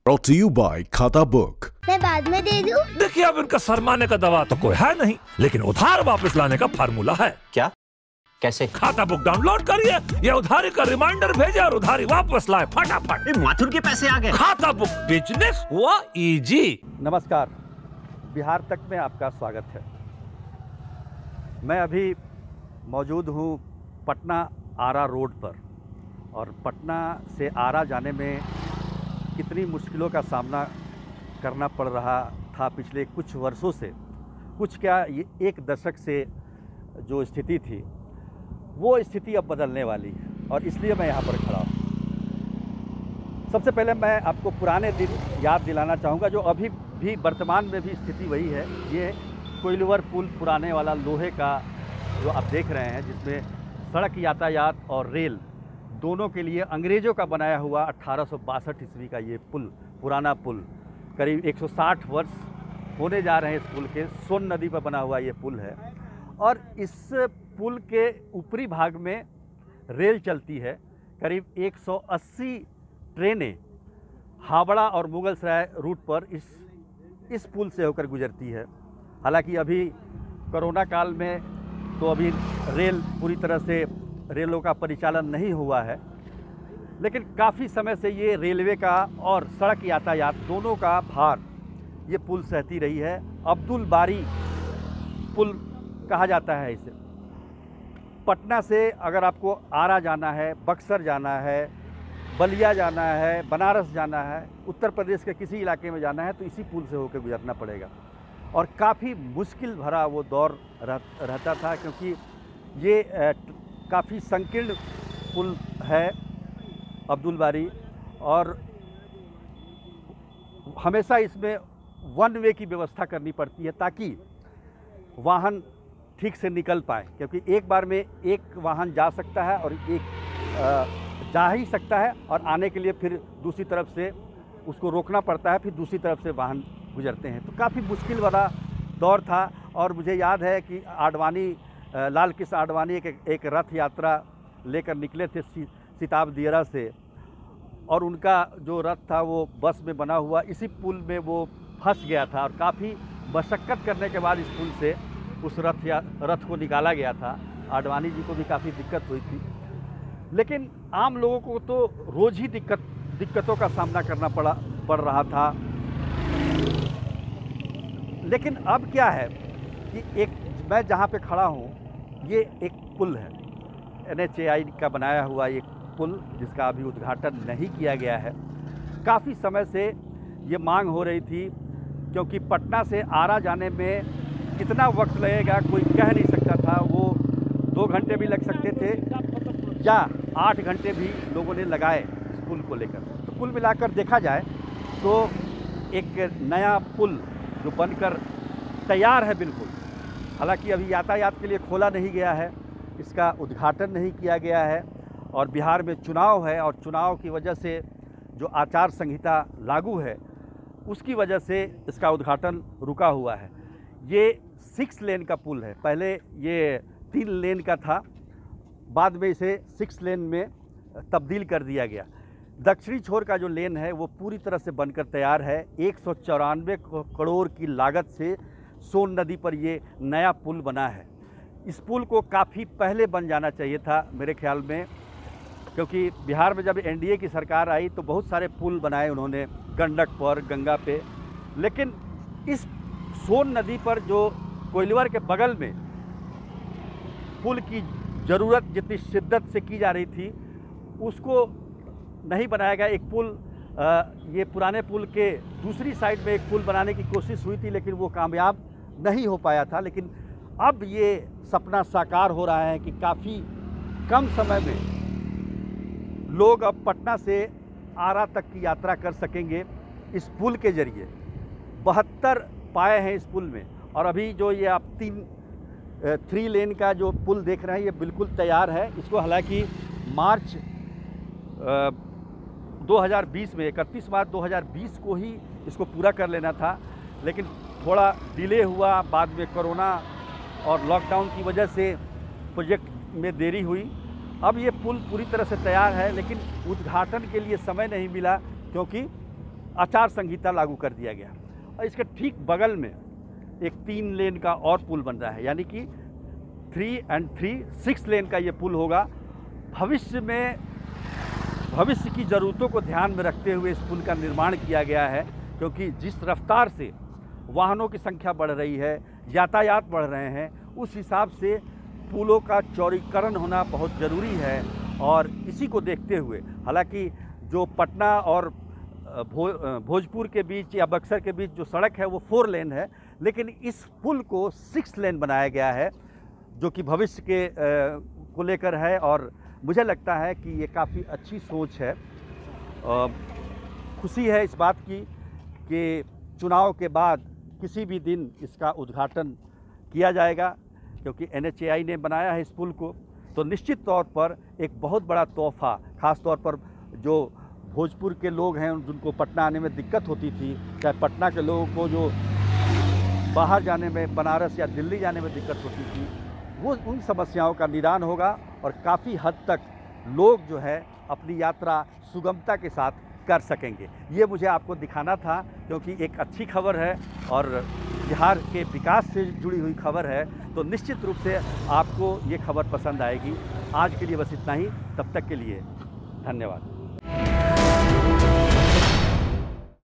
Brought to you by खाता book. मैं बाद में दे दूं? देखिए, अब इनका शर्माने का दवा तो कोई है नहीं, लेकिन उधार वापस लाने का फार्मूला है। क्या? कैसे? खाता बुक डाउनलोड करिए, ये उधारी का रिमाइंडर भेजे और उधारी वापस लाए फटाफट। माथुर के पैसे आ गए। खाता बुक, बिजनेस हुआ इजी। नमस्कार, बिहार तक में आपका स्वागत है। मैं अभी मौजूद हूँ पटना आरा रोड पर, और पटना से आरा जाने में कितनी मुश्किलों का सामना करना पड़ रहा था पिछले कुछ वर्षों से, कुछ क्या ये एक दशक से जो स्थिति थी वो स्थिति अब बदलने वाली है, और इसलिए मैं यहाँ पर खड़ा हूँ। सबसे पहले मैं आपको पुराने दिन याद दिलाना चाहूँगा, जो अभी भी वर्तमान में भी स्थिति वही है। ये कोइलवर पुल पुराने वाला लोहे का जो आप देख रहे हैं, जिसमें सड़क यातायात और रेल दोनों के लिए अंग्रेज़ों का बनाया हुआ 1862 ईस्वी का ये पुल, पुराना पुल, करीब 160 वर्ष होने जा रहे हैं इस पुल के। सोन नदी पर बना हुआ ये पुल है, और इस पुल के ऊपरी भाग में रेल चलती है। करीब 180 ट्रेनें हावड़ा और मुगलसराय रूट पर इस पुल से होकर गुजरती है। हालांकि अभी कोरोना काल में तो अभी रेल पूरी तरह से रेलों का परिचालन नहीं हुआ है, लेकिन काफ़ी समय से ये रेलवे का और सड़क यातायात दोनों का भार ये पुल सहती रही है। अब्दुल बारी पुल कहा जाता है इसे। पटना से अगर आपको आरा जाना है, बक्सर जाना है, बलिया जाना है, बनारस जाना है, उत्तर प्रदेश के किसी इलाके में जाना है, तो इसी पुल से होकर गुजरना पड़ेगा। और काफ़ी मुश्किल भरा वो दौर रहता था, क्योंकि ये काफ़ी संकीर्ण पुल है अब्दुल बारी, और हमेशा इसमें वन वे की व्यवस्था करनी पड़ती है ताकि वाहन ठीक से निकल पाए, क्योंकि एक बार में एक वाहन जा सकता है और एक जा ही सकता है, और आने के लिए फिर दूसरी तरफ से उसको रोकना पड़ता है, फिर दूसरी तरफ से वाहन गुजरते हैं। तो काफ़ी मुश्किल वाला दौर था। और मुझे याद है कि आडवाणी, लाल कृष्ण आडवाणी एक रथ यात्रा लेकर निकले थे सिताब दियरा से, और उनका जो रथ था वो बस में बना हुआ इसी पुल में वो फंस गया था, और काफ़ी मशक्क़त करने के बाद इस पुल से उस रथ को निकाला गया था। आडवाणी जी को भी काफ़ी दिक्कत हुई थी, लेकिन आम लोगों को तो रोज़ ही दिक्कतों का सामना करना पड़ रहा था। लेकिन अब क्या है कि मैं जहाँ पे खड़ा हूँ ये एक पुल है, NHAI का बनाया हुआ एक पुल, जिसका अभी उद्घाटन नहीं किया गया है। काफ़ी समय से ये मांग हो रही थी, क्योंकि पटना से आरा जाने में कितना वक्त लगेगा कोई कह नहीं सकता था। वो 2 घंटे भी लग सकते थे या 8 घंटे भी लोगों ने लगाए इस पुल को लेकर। तो कुल मिलाकर देखा जाए तो एक नया पुल जो बनकर तैयार है बिल्कुल। हालांकि अभी यातायात के लिए खोला नहीं गया है, इसका उद्घाटन नहीं किया गया है, और बिहार में चुनाव है, और चुनाव की वजह से जो आचार संहिता लागू है उसकी वजह से इसका उद्घाटन रुका हुआ है। ये 6 लेन का पुल है, पहले ये 3 लेन का था, बाद में इसे 6 लेन में तब्दील कर दिया गया। दक्षिणी छोर का जो लेन है वो पूरी तरह से बनकर तैयार है। 194 करोड़ की लागत से सोन नदी पर ये नया पुल बना है। इस पुल को काफ़ी पहले बन जाना चाहिए था मेरे ख्याल में, क्योंकि बिहार में जब NDA की सरकार आई तो बहुत सारे पुल बनाए उन्होंने, गंडक पर, गंगा पे, लेकिन इस सोन नदी पर जो कोइलवर के बगल में पुल की ज़रूरत जितनी शिद्दत से की जा रही थी उसको नहीं बनाया गया। एक पुल, ये पुराने पुल के दूसरी साइड में एक पुल बनाने की कोशिश हुई थी, लेकिन वो कामयाब नहीं हो पाया था। लेकिन अब ये सपना साकार हो रहा है कि काफ़ी कम समय में लोग अब पटना से आरा तक की यात्रा कर सकेंगे इस पुल के ज़रिए। 72 पाए हैं इस पुल में, और अभी जो ये आप 3 लेन का जो पुल देख रहे हैं ये बिल्कुल तैयार है। इसको हालांकि मार्च 2020 में 31 मार्च 2020 को ही इसको पूरा कर लेना था, लेकिन थोड़ा डिले हुआ, बाद में कोरोना और लॉकडाउन की वजह से प्रोजेक्ट में देरी हुई। अब ये पुल पूरी तरह से तैयार है, लेकिन उद्घाटन के लिए समय नहीं मिला, क्योंकि आचार संहिता लागू कर दिया गया। और इसके ठीक बगल में एक 3 लेन का और पुल बन रहा है, यानी कि 3 and 3 6 लेन का ये पुल होगा। भविष्य की ज़रूरतों को ध्यान में रखते हुए इस पुल का निर्माण किया गया है, क्योंकि जिस रफ्तार से वाहनों की संख्या बढ़ रही है, यातायात बढ़ रहे हैं, उस हिसाब से पुलों का चौड़ीकरण होना बहुत ज़रूरी है। और इसी को देखते हुए, हालांकि जो पटना और भोजपुर के बीच या बक्सर के बीच जो सड़क है वो 4 लेन है, लेकिन इस पुल को 6 लेन बनाया गया है, जो कि भविष्य के को लेकर है। और मुझे लगता है कि ये काफ़ी अच्छी सोच है। खुशी है इस बात की कि चुनाव के बाद किसी भी दिन इसका उद्घाटन किया जाएगा, क्योंकि NHAI ने बनाया है इस पुल को। तो निश्चित तौर पर एक बहुत बड़ा तोहफ़ा, ख़ास तौर पर जो भोजपुर के लोग हैं जिनको पटना आने में दिक्कत होती थी, चाहे पटना के लोगों को जो बाहर जाने में, बनारस या दिल्ली जाने में दिक्कत होती थी, वो उन समस्याओं का निदान होगा और काफ़ी हद तक लोग जो है अपनी यात्रा सुगमता के साथ कर सकेंगे। ये मुझे आपको दिखाना था, क्योंकि एक अच्छी खबर है और बिहार के विकास से जुड़ी हुई खबर है। तो निश्चित रूप से आपको ये खबर पसंद आएगी। आज के लिए बस इतना ही, तब तक के लिए धन्यवाद।